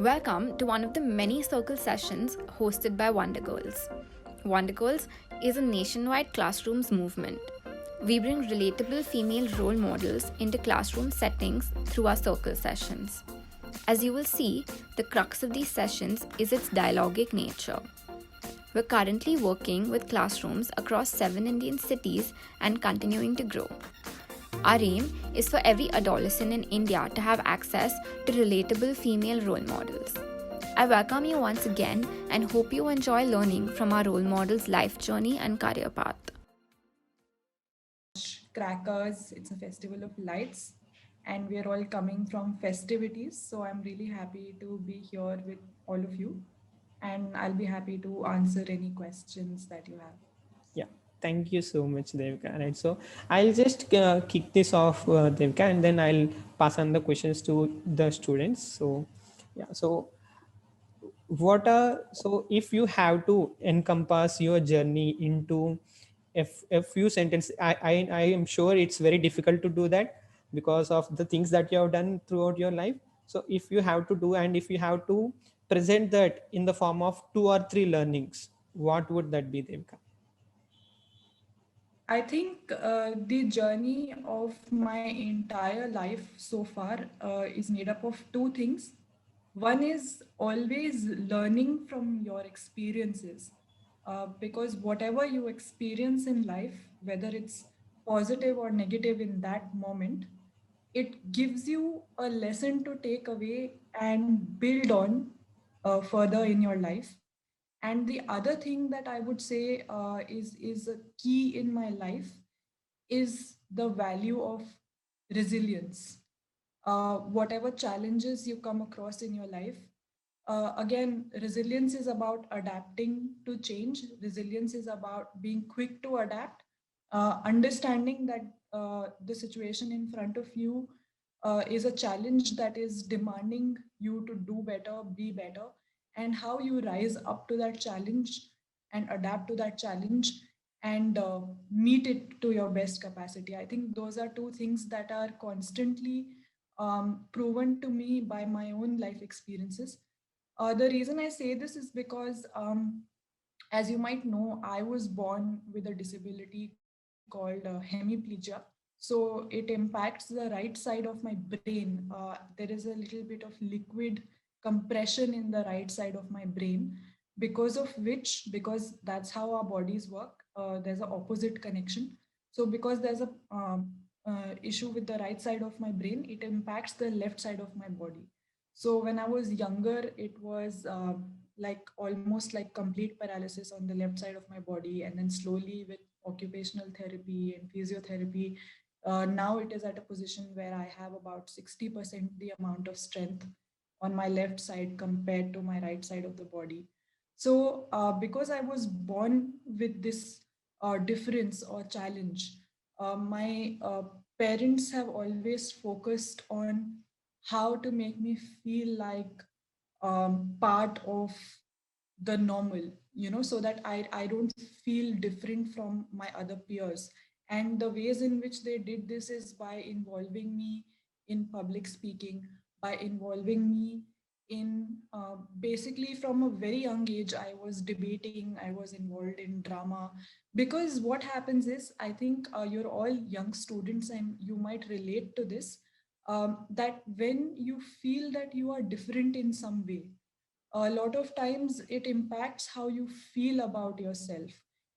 Welcome to one of the many circle sessions hosted by Wonder Girls. Wonder Girls is a nationwide classrooms movement. We bring relatable female role models into classroom settings through our circle sessions. As you will see, the crux of these sessions is its dialogic nature. We're currently working with classrooms across 7 Indian cities and continuing to grow. Our aim is for every adolescent in India to have access to relatable female role models. I welcome you once again and hope you enjoy learning from our role models' life journey and career path. Crackers, it's a festival of lights, and we are all coming from festivities. So I'm really happy to be here with all of you, and I'll be happy to answer any questions that you have. Yeah, thank you so much, Devika. Right, so I'll just kick this off, Devika, and then I'll pass on the questions to the students. So, yeah, so if you have to encompass your journey into a few sentences, I am sure it's very difficult to do that because of the things that you have done throughout your life. So, if you have to do and if you have to present that in the form of 2 or 3 learnings, what would that be, Devika? I think the journey of my entire life so far is made up of two things. One is always learning from your experiences, because whatever you experience in life, whether it's positive or negative in that moment, it gives you a lesson to take away and build on further in your life. And the other thing that I would say is a key in my life is the value of resilience. Whatever challenges you come across in your life, again, resilience is about adapting to change. Resilience is about being quick to adapt, understanding that the situation in front of you is a challenge that is demanding you to do better, be better, and how you rise up to that challenge and adapt to that challenge and meet it to your best capacity. I think those are two things that are constantly proven to me by my own life experiences. The reason I say this is because, as you might know, I was born with a disability called hemiplegia. So it impacts the right side of my brain. There is a little bit of liquid compression in the right side of my brain, because of which, because that's how our bodies work, there's an opposite connection. So because there's a issue with the right side of my brain, it impacts the left side of my body. So when I was younger, it was like almost like complete paralysis on the left side of my body, and then slowly with occupational therapy and physiotherapy, now it is at a position where I have about 60% the amount of strength on my left side compared to my right side of the body. So because I was born with this difference or challenge, my parents have always focused on how to make me feel like part of the normal, so that I don't feel different from my other peers. And the ways in which they did this is by involving me in public speaking, by involving me in basically from a very young age, I was debating, I was involved in drama. Because what happens is, I think you're all young students and you might relate to this, that when you feel that you are different in some way, a lot of times it impacts how you feel about yourself.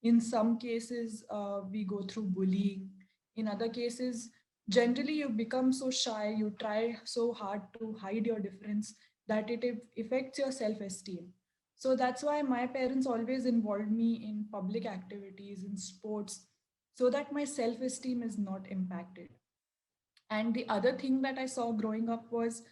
In some cases, we go through bullying. In other cases, generally you become so shy, you try so hard to hide your difference that it affects your self esteem. So that's why my parents always involved me in public activities, in sports, so that my self esteem is not impacted. And the other thing that I saw growing up was,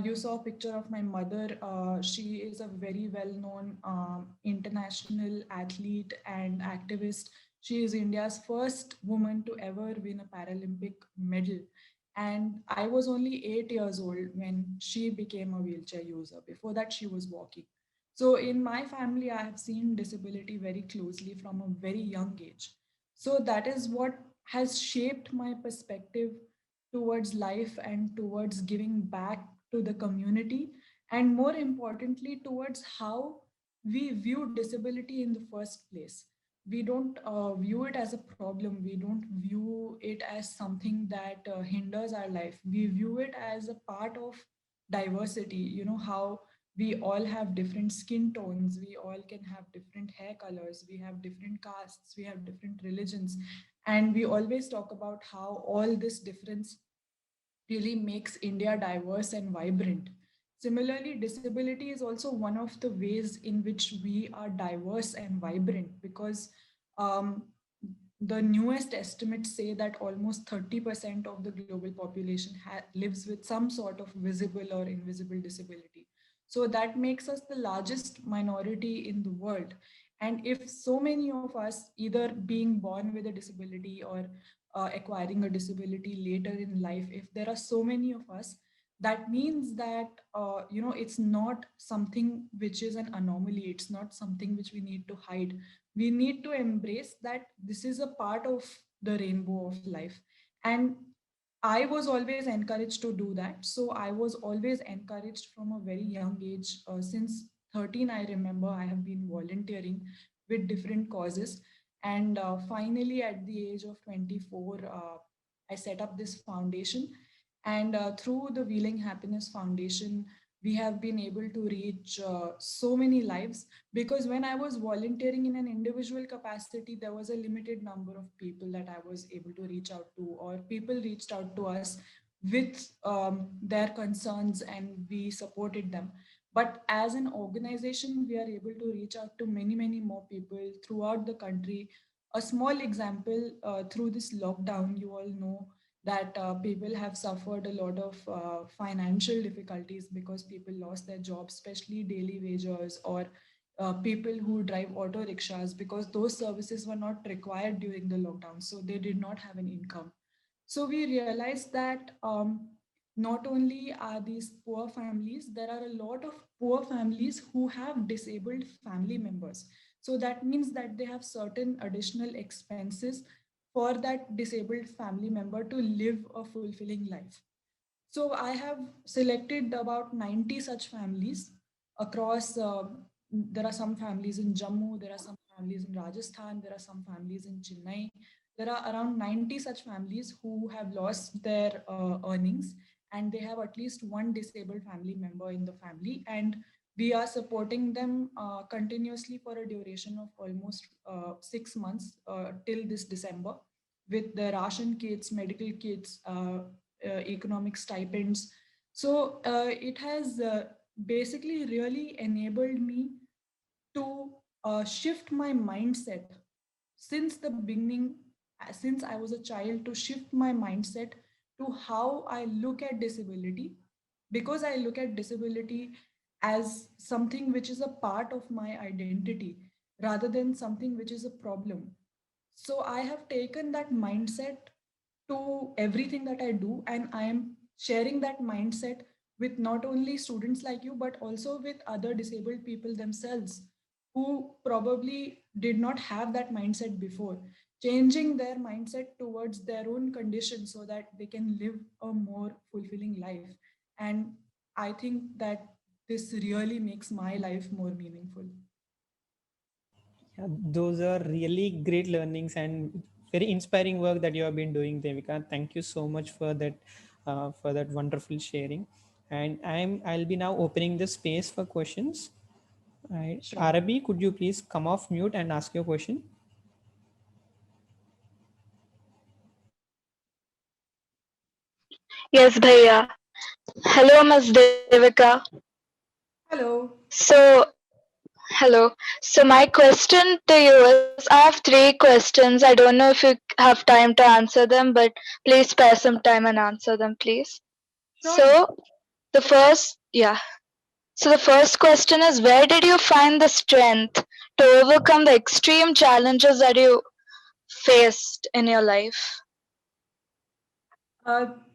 you saw a picture of my mother. She is a very well known international athlete and activist. She is India's first woman to ever win a Paralympic medal. And I was only 8 years old when she became a wheelchair user. Before that, she was walking. So, in my family, I have seen disability very closely from a very young age. So, that is what has shaped my perspective towards life and towards giving back to the community. and more importantly, towards how we view disability in the first place. We don't view it as a problem. We don't view it as something that hinders our life. We view it as a part of diversity. You know, how we all have different skin tones, we all can have different hair colors, we have different castes, we have different religions, and we always talk about how all this difference really makes India diverse and vibrant. Similarly, disability is also one of the ways in which we are diverse and vibrant, because um, the newest estimates say that almost 30% of the global population lives with some sort of visible or invisible disability. So that makes us the largest minority in the world. And if so many of us, either being born with a disability or acquiring a disability later in life, if there are so many of us, that means that it's not something which is an anomaly, it's not something which we need to hide. We need to embrace that this is a part of the rainbow of life. And I was always encouraged to do that. So I was always encouraged from a very young age. Since 13, I remember I have been volunteering with different causes. And finally, at the age of 24, I set up this foundation. And through the Wheeling Happiness Foundation, we have been able to reach so many lives, because when I was volunteering in an individual capacity, there was a limited number of people that I was able to reach out to, or people reached out to us with their concerns, and we supported them. But as an organization, we are able to reach out to many, many more people throughout the country. A small example, through this lockdown, you all know that people have suffered a lot of financial difficulties because people lost their jobs, especially daily wagers, or people who drive auto rickshaws, because those services were not required during the lockdown. So they did not have an income. So we realized that not only are these poor families, there are a lot of poor families who have disabled family members. So that means that they have certain additional expenses for that disabled family member to live a fulfilling life. So I have selected about 90 such families across. There are some families in Jammu, there are some families in Rajasthan, there are some families in Chennai. There are around 90 such families who have lost their earnings, and they have at least one disabled family member in the family. And we are supporting them continuously for a duration of almost 6 months till this December, with the ration kits, medical kits, economic stipends. So it has basically really enabled me to shift my mindset since the beginning, since I was a child, to shift my mindset to how I look at disability, because I look at disability as something which is a part of my identity rather than something which is a problem. So I have taken that mindset to everything that I do, and I am sharing that mindset with not only students like you, but also with other disabled people themselves who probably did not have that mindset before, changing their mindset towards their own condition so that they can live a more fulfilling life. And I think that this really makes my life more meaningful. Yeah, those are really great learnings and very inspiring work that you have been doing, Devika. Thank you so much for that wonderful sharing. And I'll be now opening the space for questions. Right. Sure. Arabi, could you please come off mute and ask your question? Yes, Bhaiya. Hello, Ms. Devika. Hello. So, hello. So, my question to you is I have three questions. I don't know if you have time to answer them, but please spare some time and answer them, please. Surely. So, the first, yeah. So, the first question is where did you find the strength to overcome the extreme challenges that you faced in your life?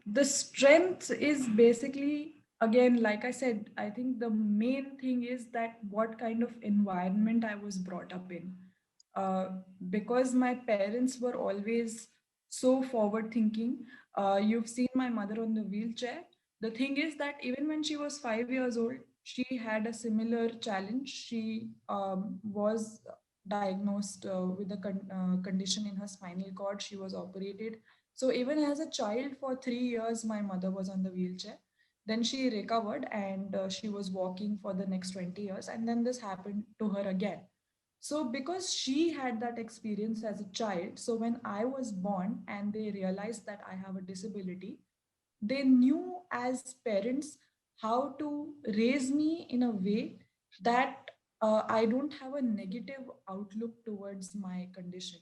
The strength is basically, again, like I said, I think the main thing is that what kind of environment I was brought up in. Uh, because my parents were always so forward thinking. You've seen my mother on the wheelchair. The thing is that even when she was 5 years old, she had a similar challenge. She was diagnosed with a condition in her spinal cord. She was operated. So even as a child, for 3 years, my mother was on the wheelchair. Then she recovered and she was walking for the next 20 years. And then this happened to her again. So because she had that experience as a child, so when I was born and they realized that I have a disability, they knew as parents how to raise me in a way that I don't have a negative outlook towards my condition.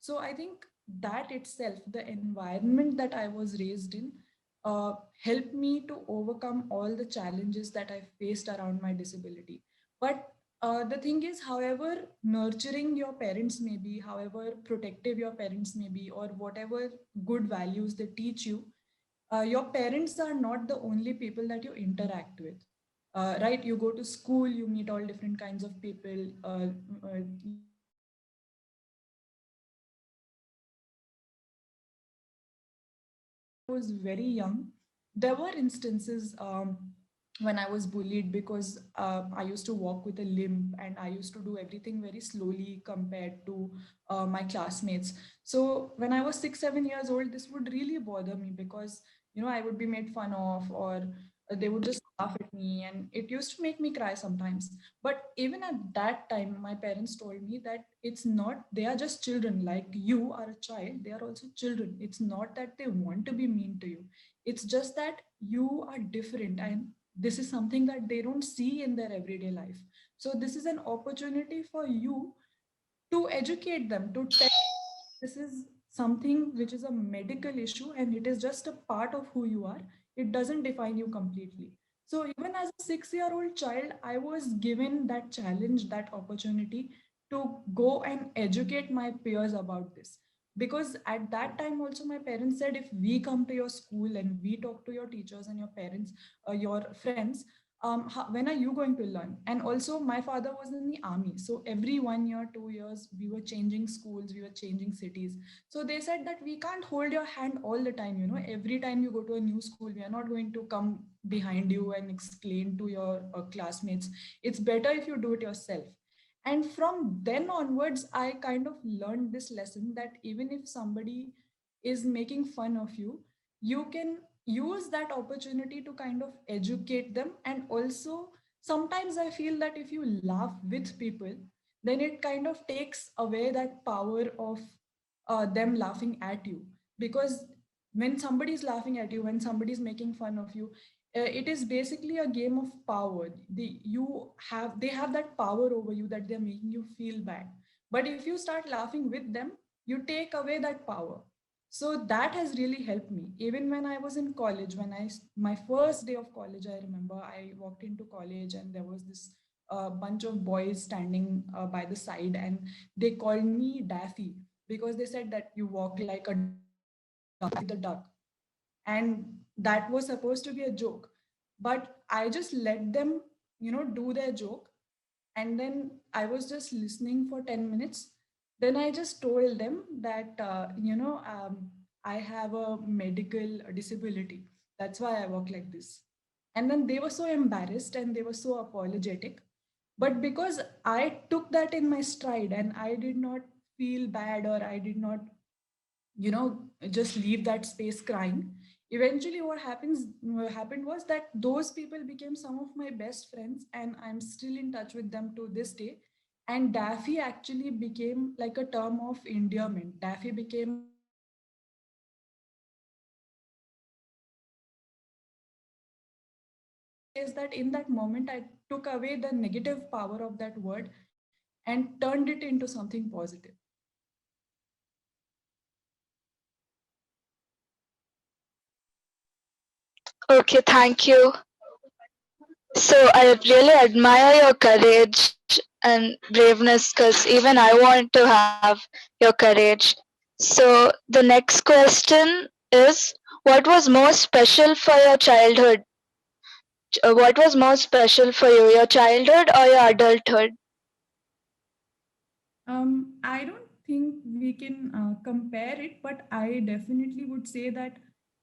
So I think that itself, the environment that I was raised in, helped me to overcome all the challenges that I faced around my disability. But the thing is, however nurturing your parents may be, however protective your parents may be, or whatever good values they teach you, your parents are not the only people that you interact with. Right? You go to school, you meet all different kinds of people. I was very young, there were instances when I was bullied because I used to walk with a limp and I used to do everything very slowly compared to my classmates. So when I was 6, 7 years old, this would really bother me because I would be made fun of, or they would just laugh at me, and it used to make me cry sometimes. But even at that time, my parents told me that it's not, they are just children. Like you are a child, they are also children. It's not that they want to be mean to you. It's just that you are different, and this is something that they don't see in their everyday life. So this is an opportunity for you to educate them, to tell this is something which is a medical issue and it is just a part of who you are. It doesn't define you completely. So even as a 6 year old child, I was given that challenge, that opportunity to go and educate my peers about this. Because at that time also my parents said, if we come to your school and we talk to your teachers and your parents, your friends, when are you going to learn? And also my father was in the army, so every 1 year 2 years we were changing schools, we were changing cities. So they said that we can't hold your hand all the time, every time you go to a new school, we are not going to come behind you and explain to your classmates. It's better if you do it yourself. And from then onwards, I kind of learned this lesson that even if somebody is making fun of you, you can use that opportunity to kind of educate them. And also, sometimes I feel that if you laugh with people, then it kind of takes away that power of them laughing at you. Because when somebody is laughing at you, when somebody is making fun of you, it is basically a game of power. They have that power over you, that they're making you feel bad. But if you start laughing with them, you take away that power. So that has really helped me. Even when I was in college, my first day of college, I remember I walked into college and there was this bunch of boys standing by the side, and they called me Daffy because they said that you walk like a the duck. And that was supposed to be a joke, but I just let them do their joke. And then I was just listening for 10 minutes. Then I just told them that I have a medical disability, that's why I walk like this. And then they were so embarrassed and they were so apologetic. But because I took that in my stride and I did not feel bad, or I did not just leave that space crying, eventually what happened was that those people became some of my best friends, and I'm still in touch with them to this day. And Daffy actually became like a term of endearment. Daffy became is that in that moment I took away the negative power of that word and turned it into something positive. Okay, thank you. So I really admire your courage and braveness because even I want to have your courage. So the next question is, what was most special for your childhood? What was most special for you, your childhood or your adulthood? I don't think we can compare it, but I definitely would say that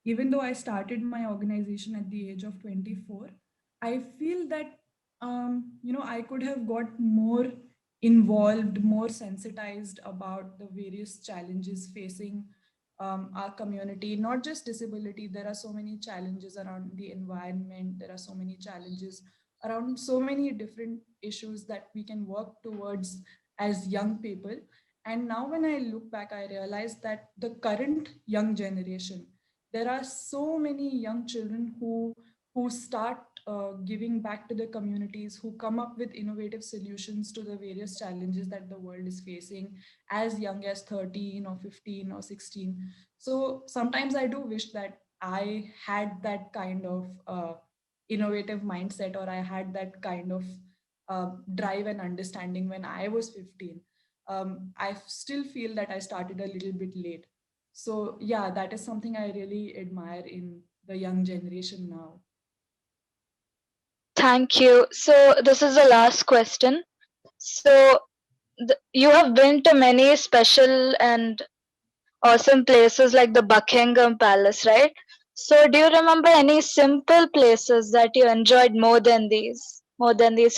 even though I started my organization at the age of 24, I feel that I could have got more involved, more sensitized about the various challenges facing our community. Not just disability. There are so many challenges around the environment. There are so many challenges around so many different issues that we can work towards as young people. And now, when I look back, I realize that the current young generation, there are so many young children who start giving back to the communities, who come up with innovative solutions to the various challenges that the world is facing as young as 13 or 15 or 16. So sometimes I do wish that I had that kind of innovative mindset, or I had that kind of drive and understanding when I was 15. I still feel that I started a little bit late. So, yeah, that is something I really admire in the young generation now. Thank you. So this is the last question. So you have been to many special and awesome places like the Buckingham Palace, right? So do you remember any simple places that you enjoyed more than these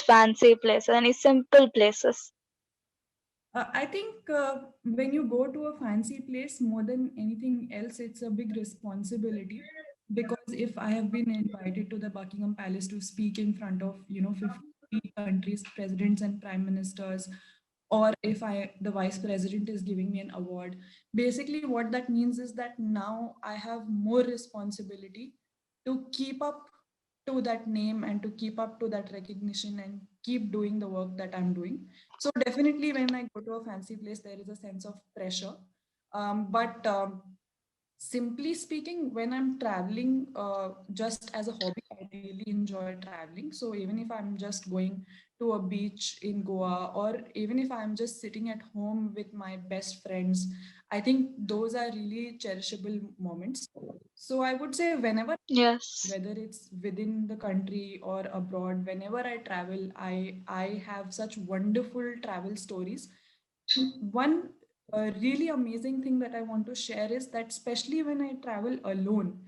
fancy places? Any simple places? I think when you go to a fancy place, more than anything else, it's a big responsibility. Because if I have been invited to the Buckingham Palace to speak in front of, 50 countries, presidents and prime ministers, or if the vice president is giving me an award, basically what that means is that now I have more responsibility to keep up to that name and to keep up to that recognition and keep doing the work that I'm doing. So definitely, when I go to a fancy place, there is a sense of pressure. But simply speaking, when I'm traveling just as a hobby, I really enjoy traveling. So even if I'm just going to a beach in Goa, or even if I'm just sitting at home with my best friends, I think those are really cherishable moments. So I would say, whenever, Yes. whether it's within the country or abroad, whenever I travel, I have such wonderful travel stories. One really amazing thing that I want to share is that, especially when I travel alone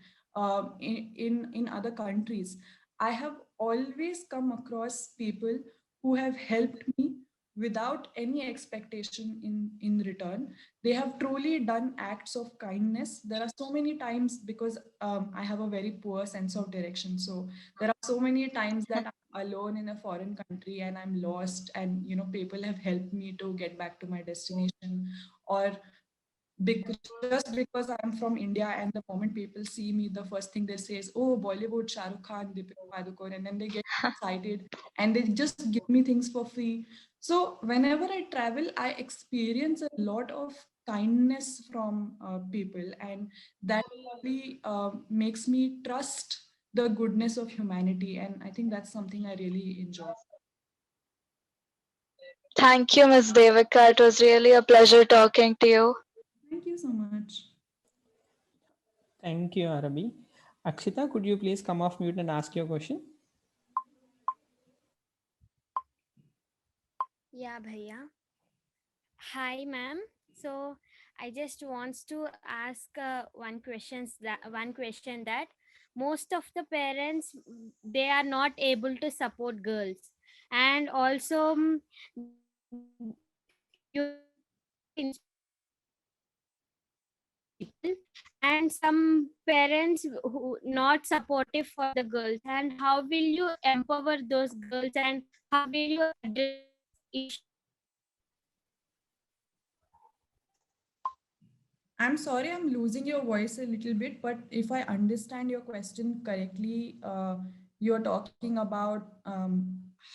in other countries, I have always come across people who have helped me without any expectation in return. They have truly done acts of kindness. There are so many times, because I have a very poor sense of direction. So there are so many times that I'm alone in a foreign country and I'm lost, and people have helped me to get back to my destination. Or just because I'm from India, and the moment people see me, the first thing they say is, "Oh, Bollywood, Shah Rukh Khan, Deepika Padukone," and then they get excited and they just give me things for free. So whenever I travel, I experience a lot of kindness from people, and that really makes me trust the goodness of humanity, and I think that's something I really enjoy. Thank you, Miss Devika. It was really a pleasure talking to you. Thank you so much. Thank you, Arabi. Akshita, could you please come off mute and ask your question? Yeah, bhaiya. Hi, ma'am. So I just wants to ask one question that most of the parents, they are not able to support girls, and also you inspire people, and some parents who not supportive for the girls. And how will you empower those girls, and how will you address issues? I'm sorry, I'm losing your voice a little bit, but if I understand your question correctly, you're talking about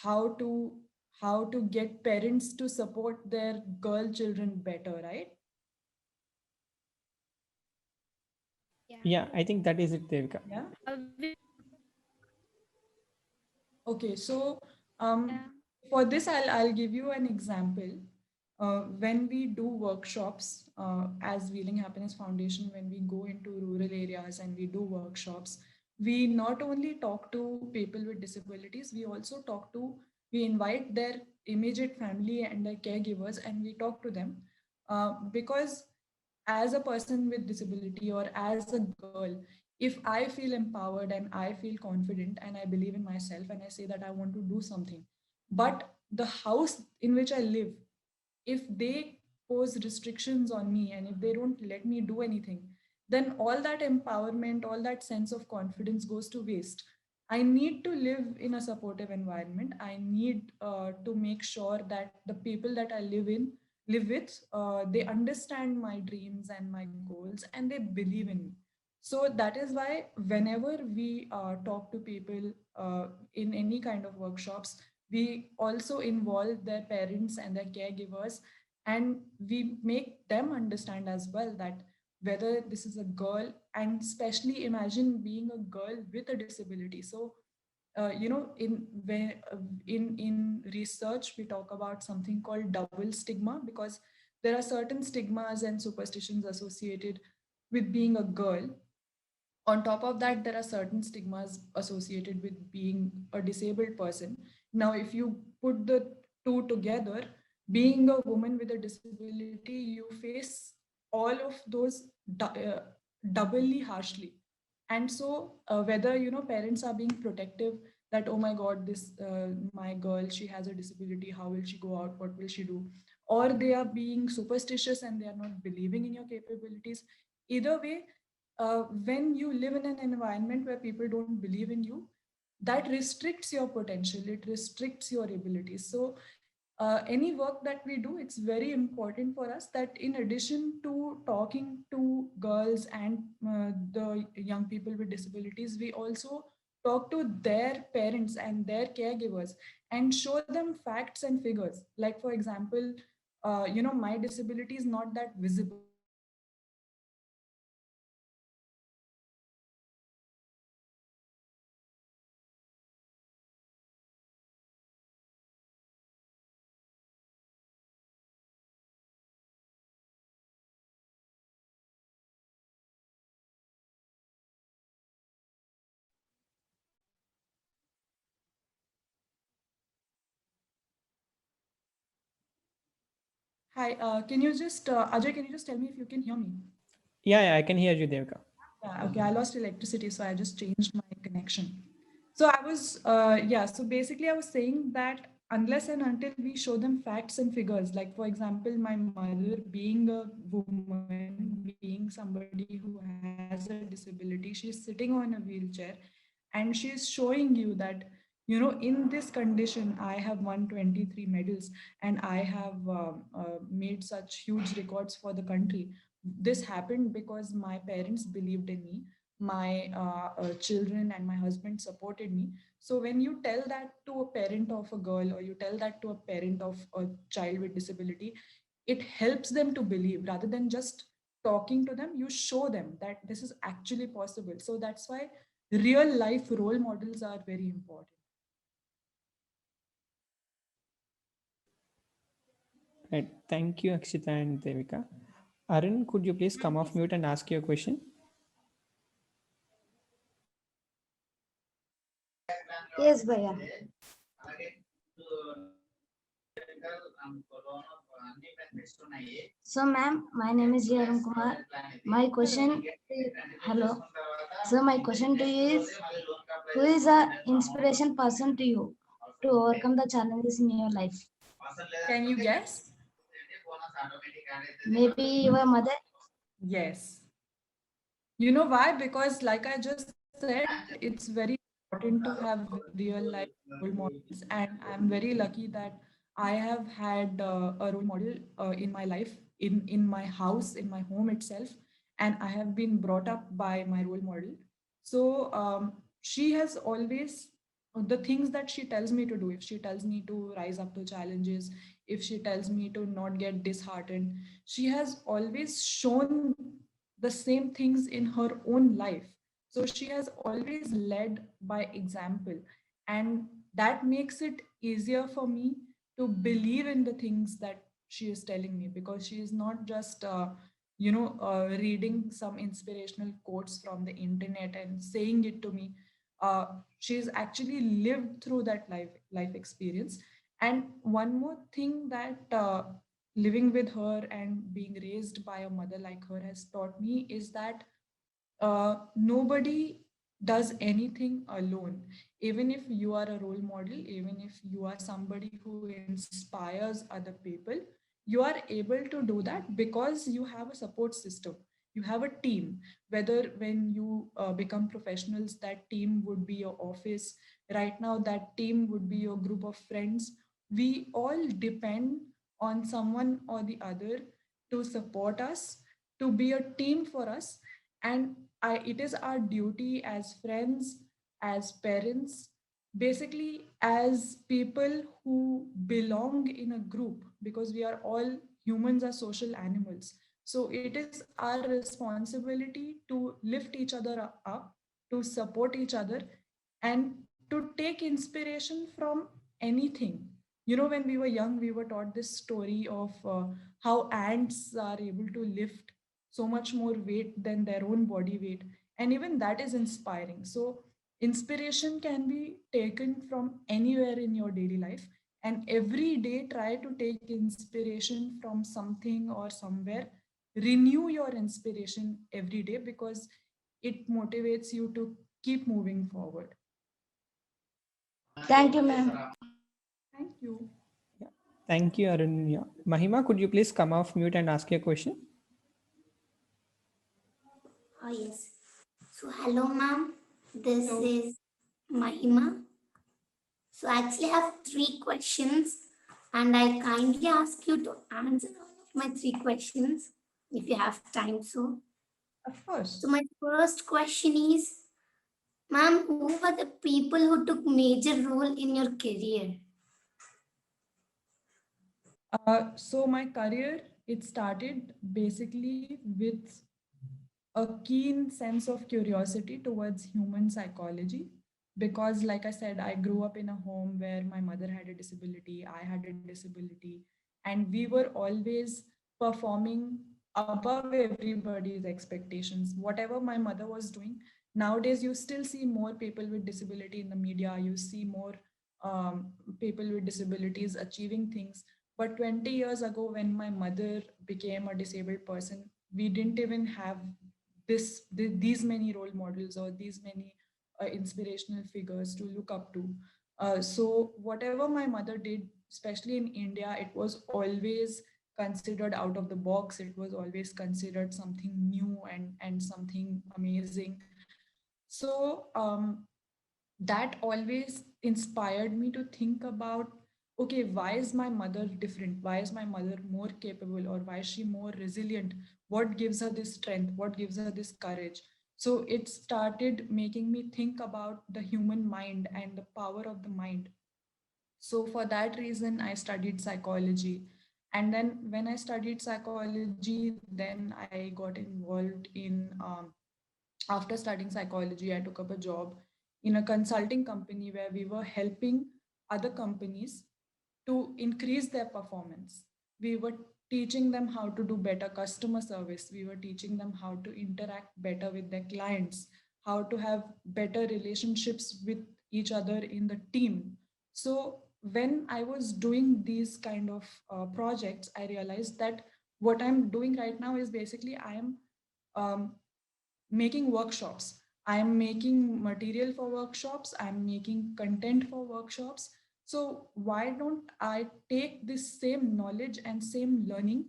how to how to get parents to support their girl children better, right? Yeah. Yeah, I think that is it, Devika. Yeah. How will, Okay, so yeah. for this, I'll give you an example. When we do workshops as Wheeling Happiness Foundation, when we go into rural areas and we do workshops, we not only talk to people with disabilities, we invite their immediate family and their caregivers, and we talk to them because as a person with disability or as a girl, If I feel empowered and I feel confident and I believe in myself and I say that I want to do something, but the house in which I live, if they pose restrictions on me and if they don't let me do anything, then all that empowerment, all that sense of confidence goes to waste. I need to live in a supportive environment. I need to make sure that the people that I live with, they understand my dreams and my goals and they believe in me. So that is why whenever we talk to people in any kind of workshops, we also involve their parents and their caregivers, and we make them understand as well that whether this is a girl, and especially imagine being a girl with a disability. So in research we talk about something called double stigma, because there are certain stigmas and superstitions associated with being a girl. On top of that, there are certain stigmas associated with being a disabled person. Now if you put the two together, being a woman with a disability, you face all of those doubly harshly. And so whether parents are being protective, that oh my god, this my girl, she has a disability, how will she go out, what will she do, or they are being superstitious and they are not believing in your capabilities. Either way, when you live in an environment where people don't believe in you, that restricts your potential, it restricts your abilities. So any work that we do, it's very important for us that in addition to talking to girls and the young people with disabilities, we also talk to their parents and their caregivers and show them facts and figures. Like for example, my disability is not that visible, but I have Hi, can you just, Ajay, can you just tell me if you can hear me? Yeah, I can hear you, Devika. Yeah, okay, I lost electricity, so I just changed my connection. So so basically I was saying that unless and until we show them facts and figures, like for example, my mother being a woman, being somebody who has a disability, she's sitting on a wheelchair and she's showing you that, in this condition, I have won 23 medals and I have made such huge records for the country. This happened because my parents believed in me, my children and my husband supported me. So when you tell that to a parent of a girl or you tell that to a parent of a child with disability, it helps them to believe. Rather than just talking to them, you show them that this is actually possible. So that's why real life role models are very important. Right. Thank you, Akshita and Devika. Arun, could you please come off mute and ask your question? Yes, Bhaiya. So, ma'am, my name is Arun Kumar. My question, hello. So, my question to you is, who is a inspiration person to you to overcome the challenges in your life? Can you guess? Maybe your mother. Yes. You know why? Because, like I just said, it's very important to have real life role models. And I'm very lucky that I have had a role model in my life, in my house, in my home itself. And I have been brought up by my role model. So she has always, the things that she tells me to do, if she tells me to rise up to challenges, if she tells me to not get disheartened, she has always shown the same things in her own life. So she has always led by example. And that makes it easier for me to believe in the things that she is telling me, because she is not just, reading some inspirational quotes from the internet and saying it to me. She's actually lived through that life experience. And one more thing that living with her and being raised by a mother like her has taught me is that nobody does anything alone. Even if you are a role model, even if you are somebody who inspires other people, you are able to do that because you have a support system. You have a team. Whether when you become professionals, that team would be your office. Right now, that team would be your group of friends. We all depend on someone or the other to support us, to be a team for us. And it is our duty as friends, as parents, basically as people who belong in a group, because we are all humans, are social animals. So it is our responsibility to lift each other up, to support each other, and to take inspiration from anything. When we were young, we were taught this story of how ants are able to lift so much more weight than their own body weight. And even that is inspiring. So, inspiration can be taken from anywhere in your daily life. And every day, try to take inspiration from something or somewhere. Renew your inspiration every day because it motivates you to keep moving forward. Thank you, ma'am. Thank you. Yeah. Thank you, Arun. Yeah. Mahima, could you please come off mute and ask your question? Oh, yes. So, hello, ma'am. This So, is Mahima. So, actually, I have three questions, and I kindly ask you to answer all of my three questions if you have time. of course. So my first question is, ma'am, who were the people who took major role in your career? So my career, it started basically with a keen sense of curiosity towards human psychology. Because, like I said, I grew up in a home where my mother had a disability, I had a disability, and we were always performing above everybody's expectations. Whatever my mother was doing, nowadays you still see more people with disability in the media, you see more people with disabilities achieving things. But 20 years ago, when my mother became a disabled person, we didn't even have these many role models or these many inspirational figures to look up to. So whatever my mother did, especially in India, it was always considered out of the box. It was always considered something new and something amazing. So that always inspired me to think about, okay, why is my mother different, why is my mother more capable, or why is she more resilient, what gives her this strength, what gives her this courage. So it started making me think about the human mind and the power of the mind. So for that reason I studied psychology. And then when I studied psychology, then I got involved in after studying psychology, I took up a job in a consulting company where we were helping other companies to increase their performance. We were teaching them how to do better customer service. We were teaching them how to interact better with their clients, how to have better relationships with each other in the team. So, when I was doing these kind of projects, I realized that what I'm doing right now is basically I am um, making workshops. I'm making material for workshops. I'm making content for workshops. So why don't I take this same knowledge and same learning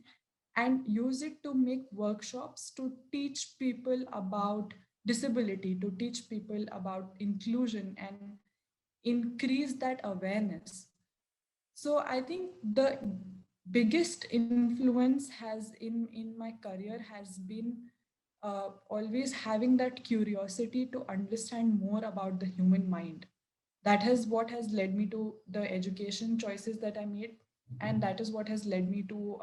and use it to make workshops to teach people about disability, to teach people about inclusion and increase that awareness. So I think the biggest influence has in my career has been always having that curiosity to understand more about the human mind. That is what has led me to the education choices that I made, and that is what has led me to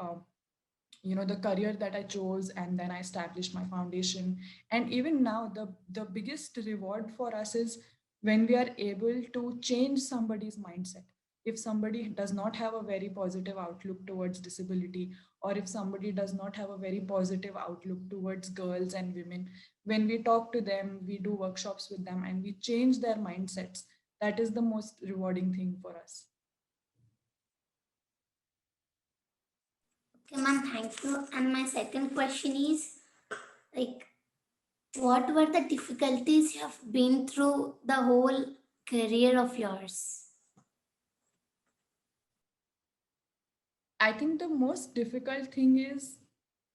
the career that I chose. And then I established my foundation. And even now, the biggest reward for us is when we are able to change somebody's mindset. If somebody does not have a very positive outlook towards disability, or if somebody does not have a very positive outlook towards girls and women, when we talk to them, we do workshops with them, and we change their mindsets, that is the most rewarding thing for us. Okay, ma'am, thank you. And my second question is, like, what were the difficulties you have been through the whole career of yours? I think the most difficult thing is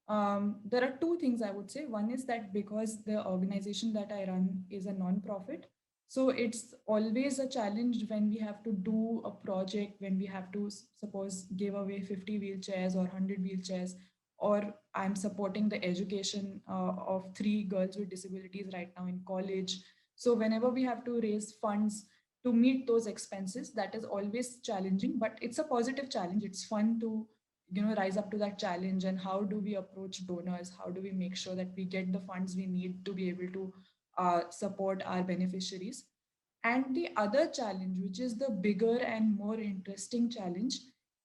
there are two things I would say. One is that because the organization that I run is a non-profit, so it's always a challenge when we have to do a project, when we have to suppose give away 50 wheelchairs or 100 wheelchairs, or I'm supporting the education of 3 girls with disabilities right now in college. So whenever we have to raise funds to meet those expenses, that is always challenging, but it's a positive challenge. It's fun to rise up to that challenge. And how do we approach donors? How do we make sure that we get the funds we need to be able to support our beneficiaries? And the other challenge, which is the bigger and more interesting challenge,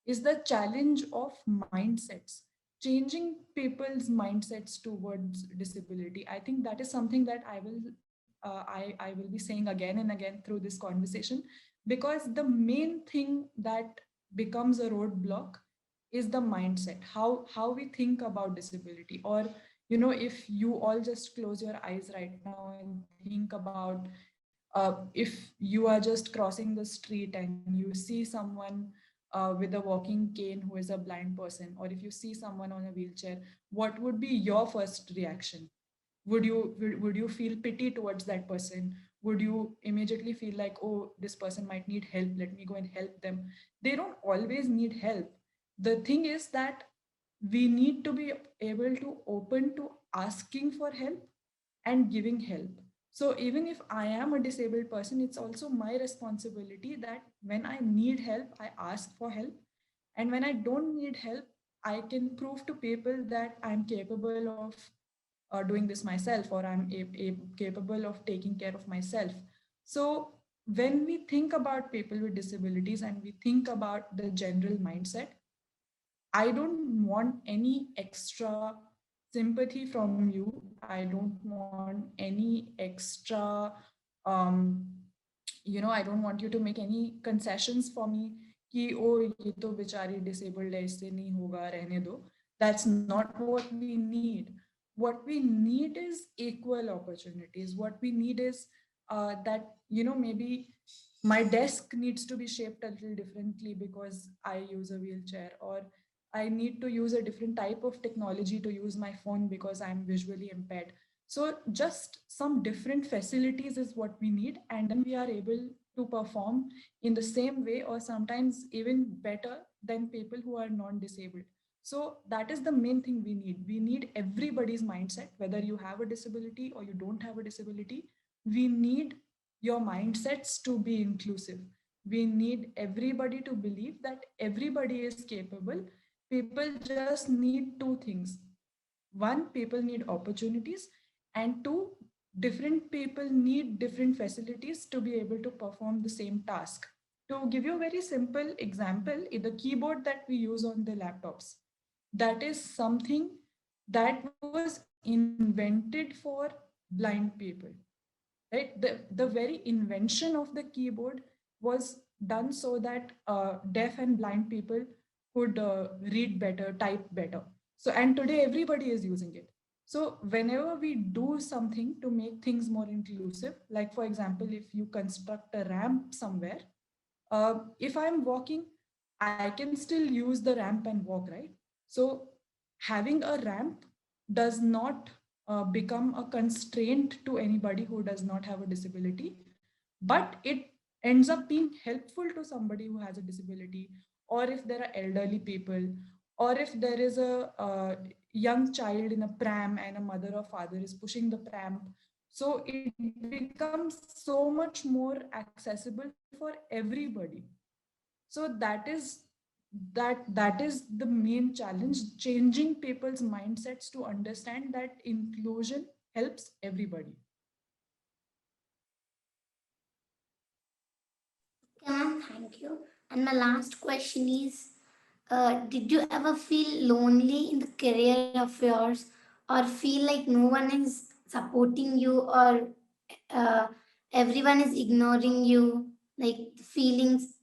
is the challenge of mindsets, changing people's mindsets towards disability. I think that is something that I will be saying again and again through this conversation, because the main thing that becomes a roadblock is the mindset, how we think about disability. Or if you all just close your eyes right now and think about if you are just crossing the street and you see someone with a walking cane who is a blind person, or if you see someone on a wheelchair, what would be your first reaction? Would you feel pity towards that person? Would you immediately feel like, oh, this person might need help, let me go and help them? They don't always need help. The thing is that we need to be able to open to asking for help and giving help. So even if I am a disabled person, it's also my responsibility that when I need help, I ask for help. And when I don't need help, I can prove to people that I'm capable of doing this myself, or I'm capable of taking care of myself. So when we think about people with disabilities and we think about the general mindset, I don't want any extra sympathy from you. I don't want any extra, um, I don't want you to make any concessions for me. कि ओ ये तो बेचारी disabled है, इससे नहीं होगा, रहने दो. That's not what we need. What we need is equal opportunities. What we need is that, maybe my desk needs to be shaped a little differently because I use a wheelchair, or I need to use a different type of technology to use my phone because I'm visually impaired. So just some different facilities is what we need, and then we are able to perform in the same way or sometimes even better than people who are non-disabled. So that is the main thing we need. We need everybody's mindset, whether you have a disability or you don't have a disability. We need your mindsets to be inclusive. We need everybody to believe that everybody is capable. People just need two things. One, people need opportunities, and two, different people need different facilities to be able to perform the same task. To give you a very simple example, the keyboard that we use on the laptops, that is something that was invented for blind people, right? The very invention of the keyboard was done so that deaf and blind people could read better, type better. So, and today everybody is using it. So whenever we do something to make things more inclusive, like for example, if you construct a ramp somewhere, if I'm walking, I can still use the ramp and walk, right? So having a ramp does not become a constraint to anybody who does not have a disability, but it ends up being helpful to somebody who has a disability, or if there are elderly people, or if there is a young child in a pram and a mother or father is pushing the pram. So it becomes so much more accessible for everybody. So that is the main challenge, changing people's mindsets to understand that inclusion helps everybody. Okay, ma'am, thank you. And my last question is, did you ever feel lonely in the career of yours, or feel like no one is supporting you, or uh, everyone is ignoring you, like feelings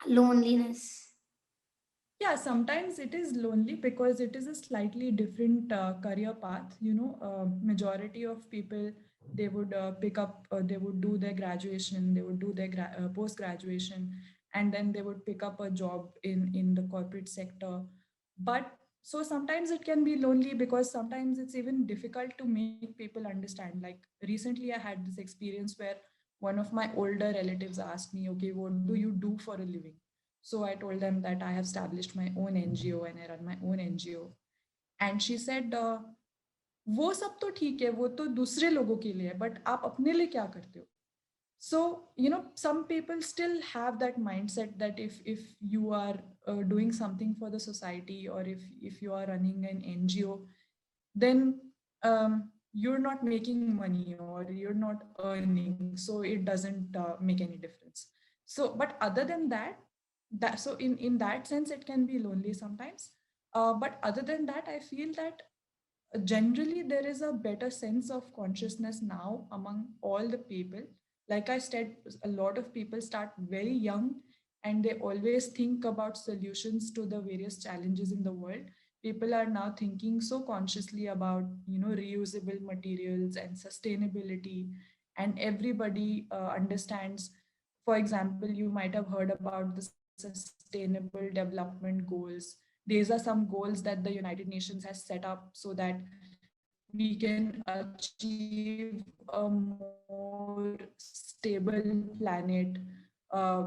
loneliness? Yeah, sometimes it is lonely because it is a slightly different career path. Majority of people, they would pick up, they would do their graduation, they would do their post graduation, and then they would pick up a job in the corporate sector. But so sometimes it can be lonely because sometimes it's even difficult to make people understand. Like recently, I had this experience where one of my older relatives asked me, "Okay, what do you do for a living?" So I told them that I have established my own NGO and I run my own NGO. And she said, वो सब तो ठीक है, वो तो दूसरे लोगों के लिए है, but आप अपने लिए क्या करते हो? So some people still have that mindset that if you are doing something for the society, or if you are running an NGO, then you're not making money or you're not earning, so it doesn't make any difference. So but other than that, so in that sense it can be lonely sometimes. But other than that, I feel that generally there is a better sense of consciousness now among all the people. Like I said, a lot of people start very young and they always think about solutions to the various challenges in the world. People are now thinking so consciously about reusable materials and sustainability, and everybody understands. For example, you might have heard about the sustainable development goals. These are some goals that the United Nations has set up so that we can achieve a more stable planet.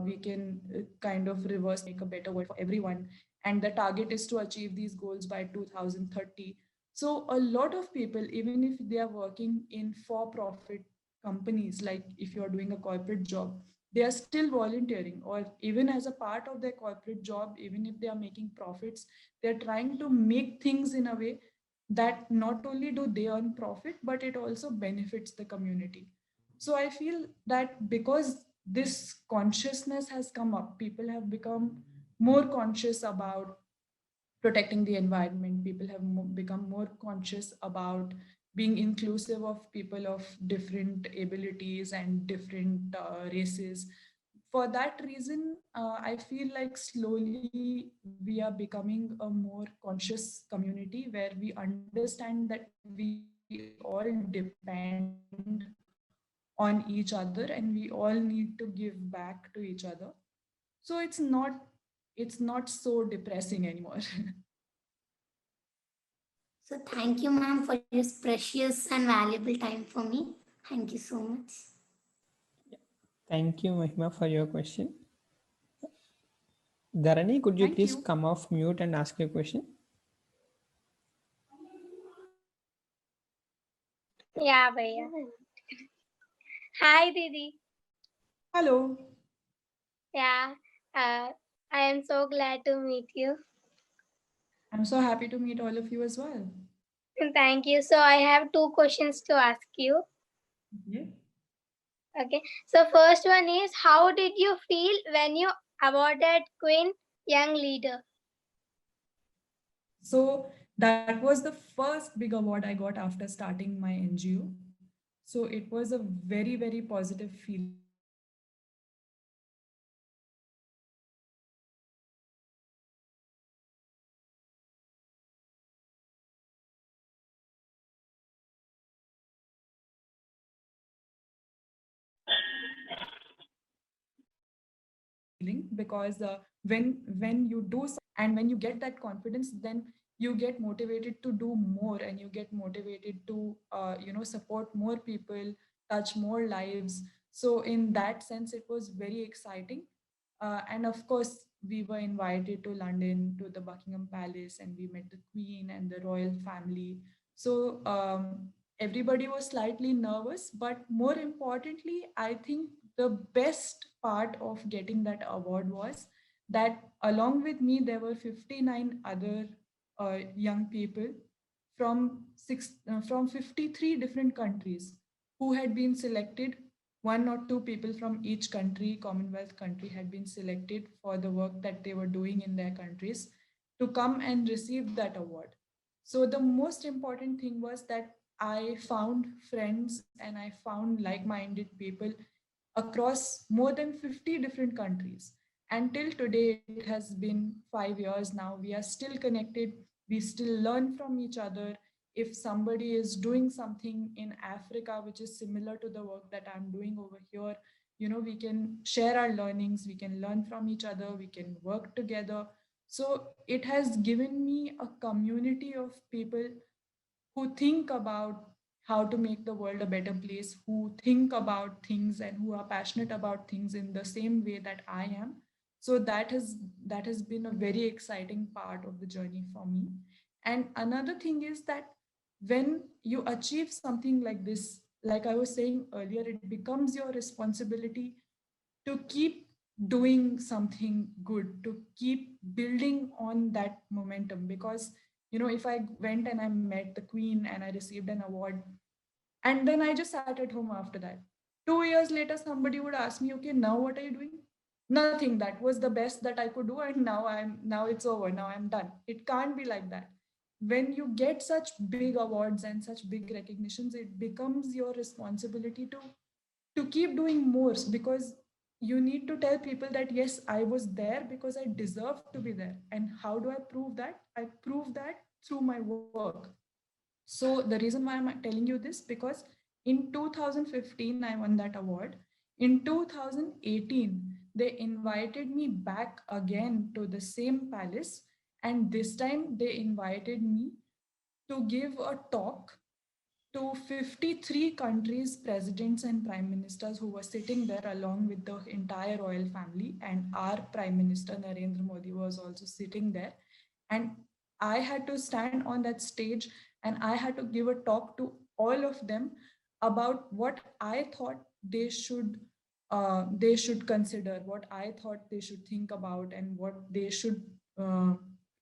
We can kind of reverse climate change and make a better world for everyone. And the target is to achieve these goals by 2030. So a lot of people, even if they are working in for-profit companies, like if you're doing a corporate job, they are still volunteering, or even as a part of their corporate job, even if they are making profits, they're trying to make things in a way that not only do they earn profit, but it also benefits the community. So I feel that because this consciousness has come up, people have become more conscious about protecting the environment. People have become more conscious about being inclusive of people of different abilities and different races. For that reason, I feel like slowly we are becoming a more conscious community where we understand that we all depend on each other and we all need to give back to each other. So it's not so depressing anymore. So thank you, ma'am, for your precious and valuable time for me. Thank you so much. Thank you, Mahima, for your question. Dharani, could you Thank please you. come off mute and ask your question? Yeah, bhaiya. Hi, Didi. Hello. Yeah, I am so glad to meet you. I'm so happy to meet all of you as well. Thank you. So I have two questions to ask you. Yeah. Okay. So first one is, how did you feel when you awarded Queen Young Leader? So that was the first big award I got after starting my NGO. So it was a very, very positive feeling because I felt that because when you do and when you get that confidence, then you get motivated to do more and you get motivated to support more people, touch more lives. So in that sense it was very exciting. And of course we were invited to London to the Buckingham Palace and we met the Queen and the royal family. So everybody was slightly nervous, but more importantly, I think the best part of getting that award was that along with me there were 59 other young people from 53 different countries who had been selected. One or two people from each country, Commonwealth country, had been selected for the work that they were doing in their countries to come and receive that award. So the most important thing was that I found friends and I found like-minded people across more than 50 different countries. Until today, it has been 5 years now. We are still connected. We still learn from each other. If somebody is doing something in Africa, which is similar to the work that I'm doing over here, we can share our learnings, we can learn from each other, we can work together. So it has given me a community of people who think about how to make the world a better place, who think about things and who are passionate about things in the same way that I am. So that has been a very exciting part of the journey for me. And another thing is that when you achieve something like this, like I was saying earlier, it becomes your responsibility to keep doing something good, to keep building on that momentum. Because, if I went and I met the Queen and I received an award, and then I just sat at home after that, 2 years later, somebody would ask me, okay, now what are you doing? Nothing. That was the best that I could do. And now it's over. Now I'm done. It can't be like that. When you get such big awards and such big recognitions, it becomes your responsibility to keep doing more, because you need to tell people that yes, I was there because I deserve to be there. And how do I prove that? I prove that through my work. So the reason why I'm telling you this, because in 2015 I won that award. In 2018 they invited me back again to the same palace, and this time they invited me to give a talk to 53 countries, presidents and prime ministers who were sitting there along with the entire royal family. And our Prime Minister Narendra Modi was also sitting there. And I had to stand on that stage and I had to give a talk to all of them about what I thought they should consider, what I thought they should think about, and what they should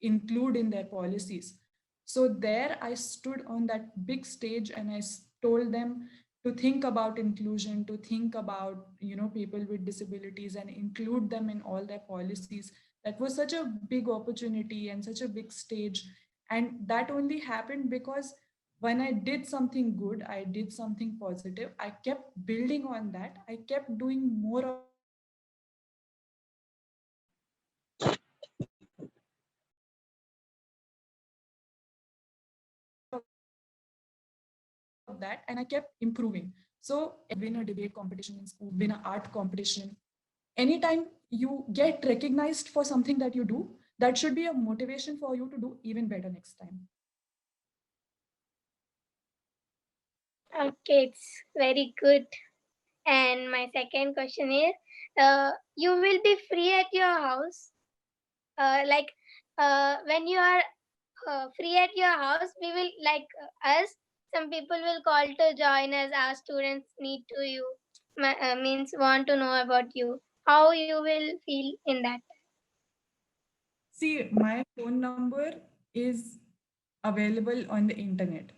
include in their policies. So there I stood on that big stage and I told them to think about inclusion, to think about, people with disabilities and include them in all their policies. That was such a big opportunity and such a big stage. And that only happened because when I did something good, I did something positive, I kept building on that, I kept doing more of that, and I kept improving on that. And so win a debate competition in school, win an art competition. Anytime you get recognized for something that you do, that should be a motivation for you to do even better next time. Okay, it's very good. And my second question is, you will be free at your house. Like when you are free at your house, we will like us. Some people will call to join us. Our students need to you means want to know about you. How you will feel in that? See, my phone number is available on the internet.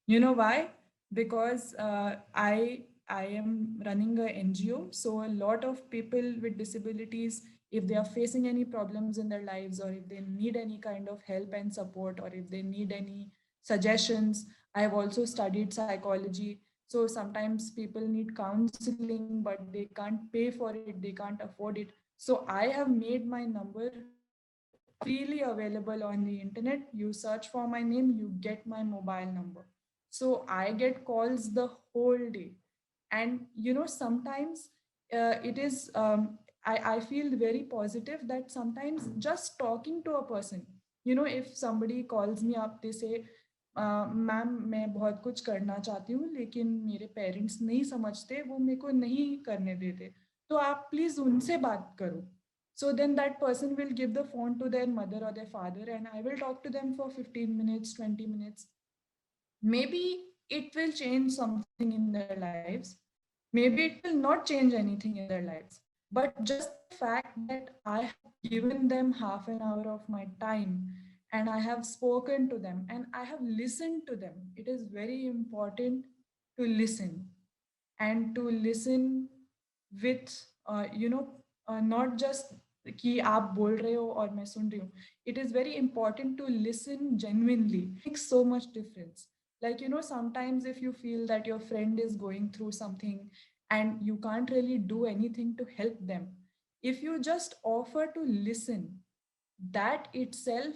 You know why? Because I am running a NGO, so a lot of people with disabilities, if they are facing any problems in their lives, or if they need any kind of help and support, or if they need any suggestions, I have also studied psychology. So sometimes people need counseling, but they can't pay for it, they can't afford it. So I have made my number freely available on the internet. You search for my name, you get my mobile number. So I get calls the whole day. And sometimes it is I feel very positive that sometimes just talking to a person, if somebody calls me up, they say, ma'am मैं बहुत कुछ करना चाहती हूँ लेकिन मेरे parents नहीं समझते, वो मेरे को नहीं करने देते, तो आप प्लीज उनसे बात करो. So then that person will give the phone to their mother or their father, and I will talk to them for 15 minutes, 20 minutes. Maybe it will change something in their lives. Maybe it will not change anything in their lives. But just the fact that I have given them half an hour of my time, and I have spoken to them and I have listened to them. It is very important to listen, and to listen with not just कि आप बोल रहे हो और मैं सुन रही हूँ. It is very important to listen genuinely. It makes so much difference. Like, sometimes if you feel that your friend is going through something and you can't really do anything to help them, If you just offer to listen, that itself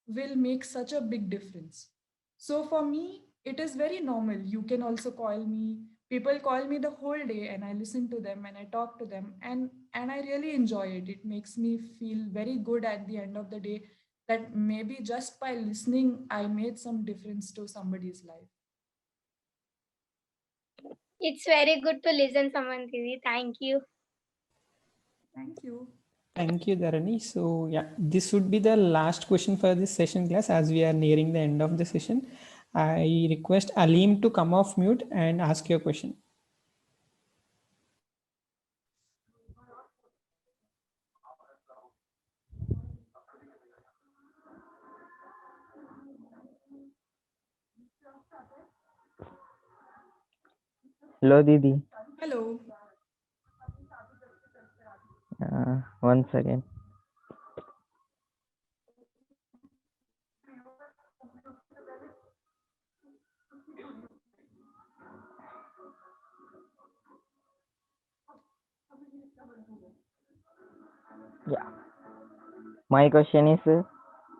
will make such a big difference. So for me, it is very normal. You can also call me. People call me the whole day and I listen to them and I talk to them, and I really enjoy it. It makes me feel very good at the end of the day that maybe just by listening I made some difference to somebody's life. It's very good to listen someone, Didi. Thank you. Thank you. Thank you, Dharani. So yeah, this would be the last question for this session, class, as we are nearing the end of the session. I request Aleem to come off mute and ask your question. Hello, Didi. Hello. One second. Yeah. My question is,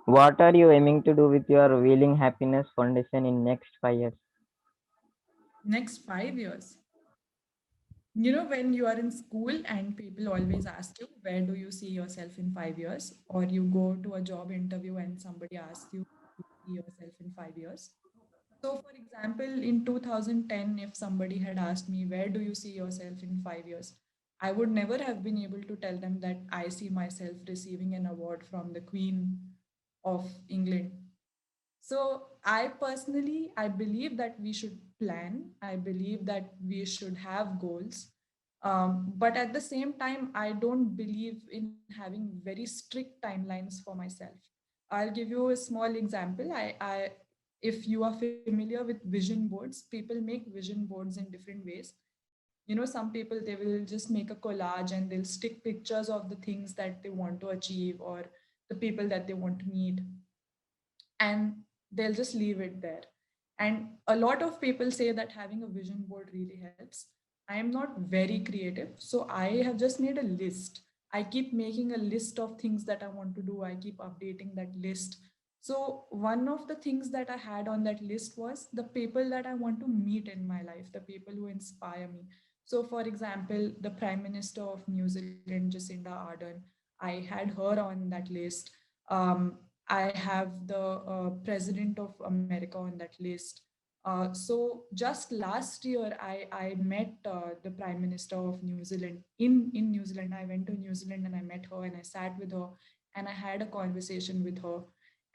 what are you aiming to do with your Wheeling Happiness Foundation in next 5 years? Next 5 years. You know, when you are in school and people always ask you, where do you see yourself in 5 years? Or you go to a job interview and somebody asks you, where do you see yourself in 5 years? So, for example, in 2010, if somebody had asked me, where do you see yourself in 5 years? I would never have been able to tell them that I see myself receiving an award from the Queen of England. So I personally, I believe that we should plan. I believe that we should have goals. But at the same time, I don't believe in having very strict timelines for myself. I'll give you a small example. If you are familiar with vision boards, people make vision boards in different ways. You know, some people, they will just make a collage and they'll stick pictures of the things that they want to achieve or the people that they want to meet, and they'll just leave it there. And a lot of people say that having a vision board really helps. I am not very creative, so I have just made a list. I keep making a list of things that I want to do. I keep updating that list. So one of the things that I had on that list was the people that I want to meet in my life, the people who inspire me. So for example, the Prime Minister of New Zealand, Jacinda Ardern, I had her on that list. I have the president of America on that list. So just last year, I met the Prime Minister of New Zealand in New Zealand. I went to New Zealand and I met her and I sat with her and I had a conversation with her.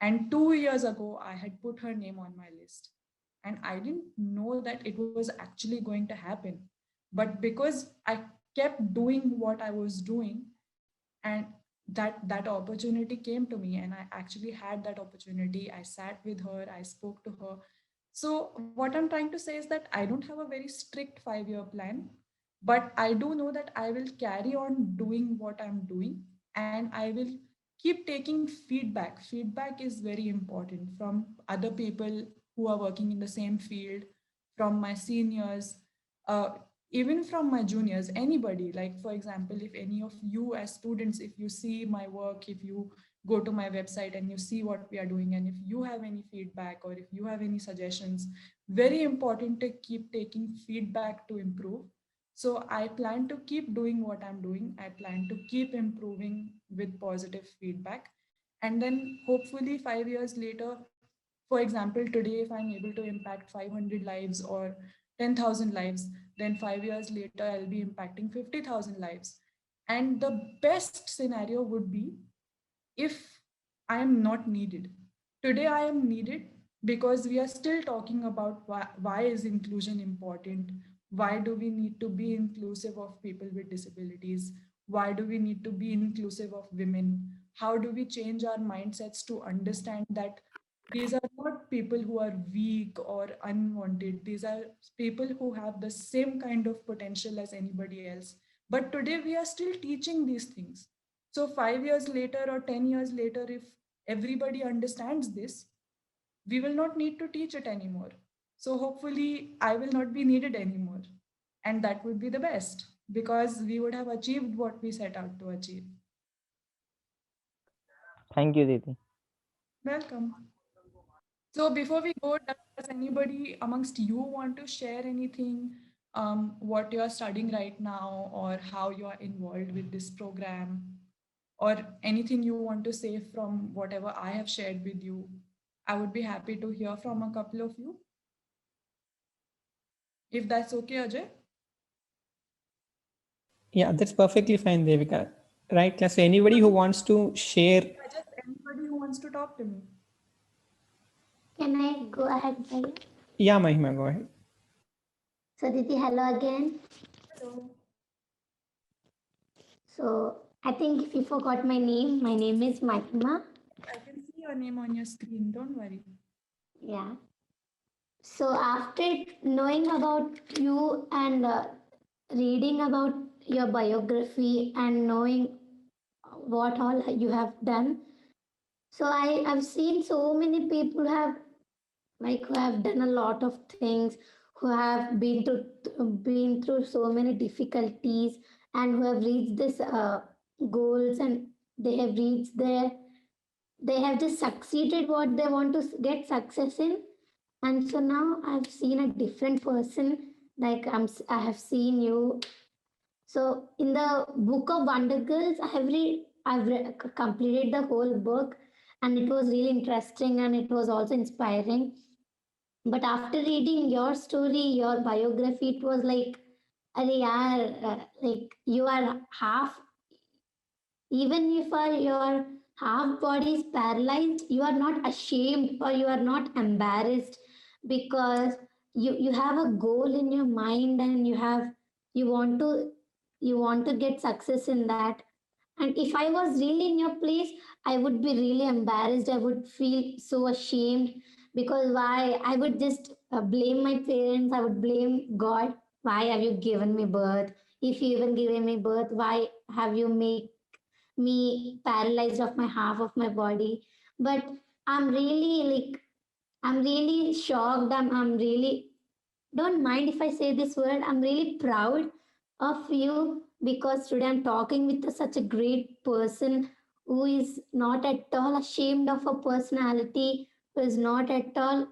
And 2 years ago, I had put her name on my list. And I didn't know that it was actually going to happen. But because I kept doing what I was doing, and that opportunity came to me and I actually had that opportunity. I sat with her, I spoke to her. So what I'm trying to say is that I don't have a very strict 5-year plan, but I do know that I will carry on doing what I'm doing, and I will keep taking feedback is very important from other people who are working in the same field, from my seniors, uh, even from my juniors, anybody. Like for example, if any of you as students, if you see my work, if you go to my website and you see what we are doing, and if you have any feedback or if you have any suggestions, very important to keep taking feedback to improve. So I plan to keep doing what I'm doing. I plan to keep improving with positive feedback. And then hopefully 5 years later, for example, today, if I'm able to impact 500 lives or 10,000 lives, then 5 years later, I'll be impacting 50,000 lives. And the best scenario would be if I am not needed. Today, I am needed because we are still talking about why is inclusion important? Why do we need to be inclusive of people with disabilities? Why do we need to be inclusive of women? How do we change our mindsets to understand that these are not people who are weak or unwanted. These are people who have the same kind of potential as anybody else. But today we are still teaching these things. So 5 years later or 10 years later, if everybody understands this, we will not need to teach it anymore. So hopefully I will not be needed anymore. And that would be the best. because we would have achieved what we set out to achieve. Thank you, Didi. Welcome. So before we go, does anybody amongst you want to share anything, what you are studying right now, or how you are involved with this program, or anything you want to say from whatever I have shared with you? I would be happy to hear from a couple of you, if that's okay, Ajay. Yeah, that's perfectly fine, Devika. Right, class. So anybody who wants to share, Yeah, just anybody who wants to talk to me. Can I go ahead, Bhaiya? yeah, Mahima, go ahead. So, Didi, hello again. Hello. So, I think if you forgot my name is Mahima. I can see your name on your screen. Don't worry. Yeah. So, after knowing about you and reading about your biography and knowing what all you have done, so I've seen so many people who have done a lot of things, who have been through so many difficulties, and who have reached this goals, and they have reached their they have just succeeded what they want to get success in. And so now I've seen a different person, like I have seen you. So in the book of Wonder Girls, completed the whole book, and it was really interesting and it was also inspiring. But after reading your story, your biography, it was like, "Arey yaar, like you are half, even if your half body is paralyzed, you are not ashamed or you are not embarrassed, because you have a goal in your mind, and you want to you want to get success in that. And if I was really in your place, I would be really embarrassed. I would feel so ashamed, because why? I would just blame my parents. I would blame God. Why have you given me birth? If you even given me birth, why have you make me paralyzed of my half of my body? But I'm really I'm really shocked. I'm really, don't mind if I say this word, I'm really proud of you, because today I'm talking with such a great person who is not at all ashamed of her personality, who is not at all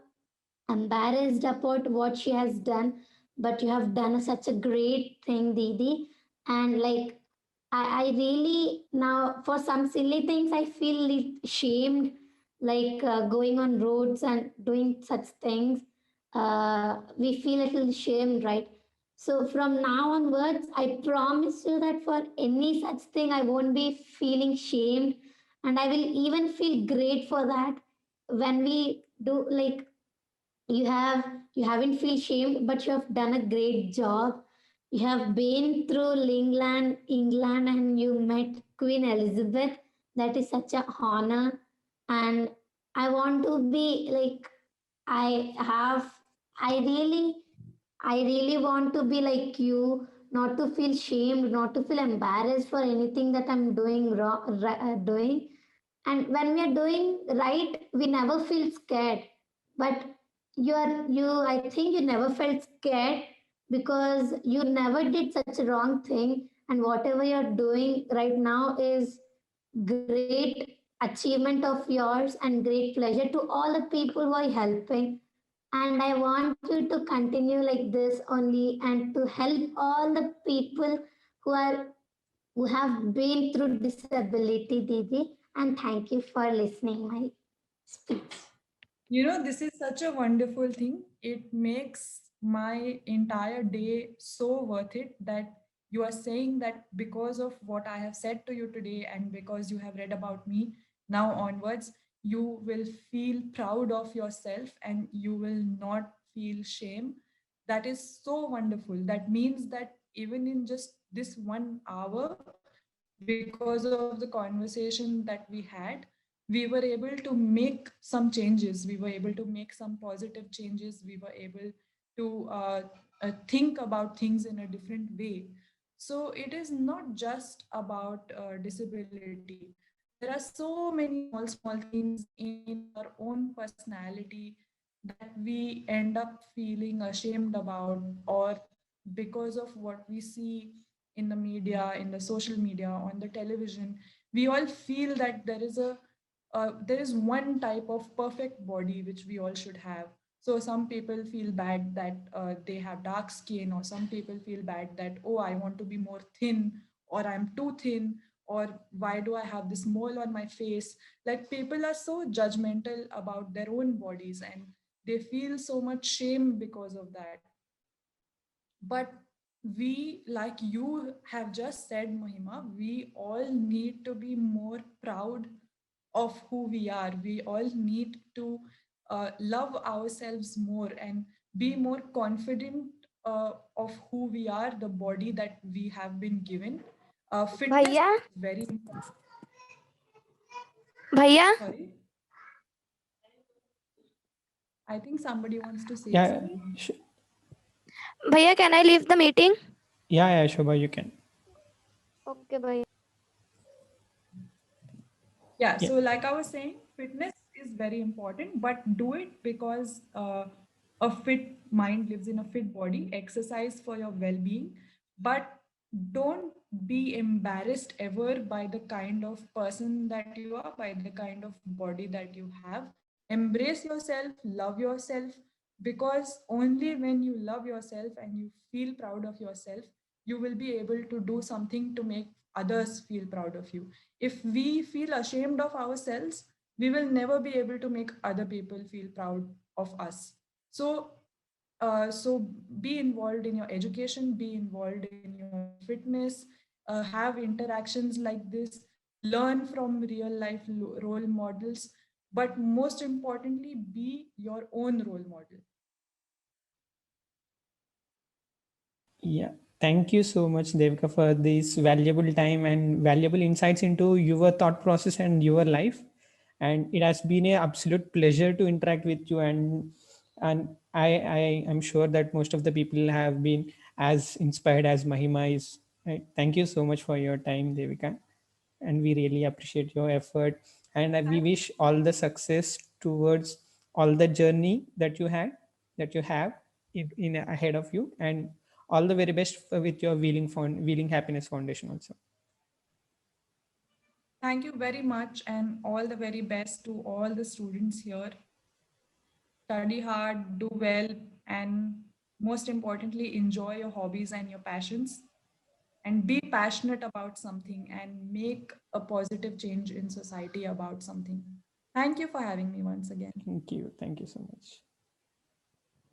embarrassed about what she has done. But you have done such a great thing, Didi. And like, I really now, for some silly things, I feel shamed, like going on roads and doing such things. We feel a little shamed, right? So from now onwards, I promise you that for any such thing, I won't be feeling shamed, and I will even feel great for that. When we do, like, you haven't feel shamed, but you have done a great job. You have been through England, and you met Queen Elizabeth. That is such a honor. And I want to be like, I have, I really, I really want to be like you, not to feel shamed, not to feel embarrassed for anything that I'm doing doing. And when we are doing right, we never feel scared. But I think you never felt scared, because you never did such a wrong thing. And whatever you're doing right now is great achievement of yours and great pleasure to all the people who are helping. And I want you to continue like this only, and to help all the people who are who have been through disability, Didi. And thank you for listening my speech. You know, this is such a wonderful thing. It makes my entire day so worth it that you are saying that because of what I have said to you today, and because you have read about me, now onwards, you will feel proud of yourself and you will not feel shame. That is so wonderful. That means that even in just this 1 hour, because of the conversation that we had, we were able to make some changes. We were able to make some positive changes. We were able to think about things in a different way. So it is not just about disability. There are so many small things in our own personality that we end up feeling ashamed about, or because of what we see in the media, in the social media, on the television, we all feel that there is one type of perfect body which we all should have. So some people feel bad that they have dark skin, or some people feel bad that, oh, I want to be more thin, or I'm too thin, or why do I have this mole on my face? Like, people are so judgmental about their own bodies, and they feel so much shame because of that. But we, like you have just said, Mahima, we all need to be more proud of who we are. We all need to love ourselves more and be more confident of who we are, the body that we have been given. Fitness Bhaiya, is very important. Bhaiya, Sorry, I think somebody wants to say Yeah, something. Bhaiya, can I leave the meeting? yeah, Shobha, you can. Okay, Bhaiya. Yeah, Yeah. so like I was saying, fitness is very important, but do it because a fit mind lives in a fit body. Exercise for your well being, but don't be embarrassed ever by the kind of person that you are, by the kind of body that you have. Embrace yourself, love yourself, because only when you love yourself and you feel proud of yourself, you will be able to do something to make others feel proud of you. If we feel ashamed of ourselves, we will never be able to make other people feel proud of us. So, so be involved in your education, be involved in your fitness, have interactions like this, learn from real life role models, but most importantly, be your own role model. Yeah. Thank you so much, Devika, for this valuable time and valuable insights into your thought process and your life. And it has been an absolute pleasure to interact with you. And I am sure that most of the people have been as inspired as Mahima is. Right? Thank you so much for your time, Devika. And we really appreciate your effort. And we wish all the success towards all the journey that you had, that you have in ahead of you, and all the very best with your Wheeling Happiness Foundation also. Thank you very much, and all the very best to all the students here. Study hard, do well, and most importantly, enjoy your hobbies and your passions, and be passionate about something and make a positive change in society about something. Thank you for having me once again. Thank you so much.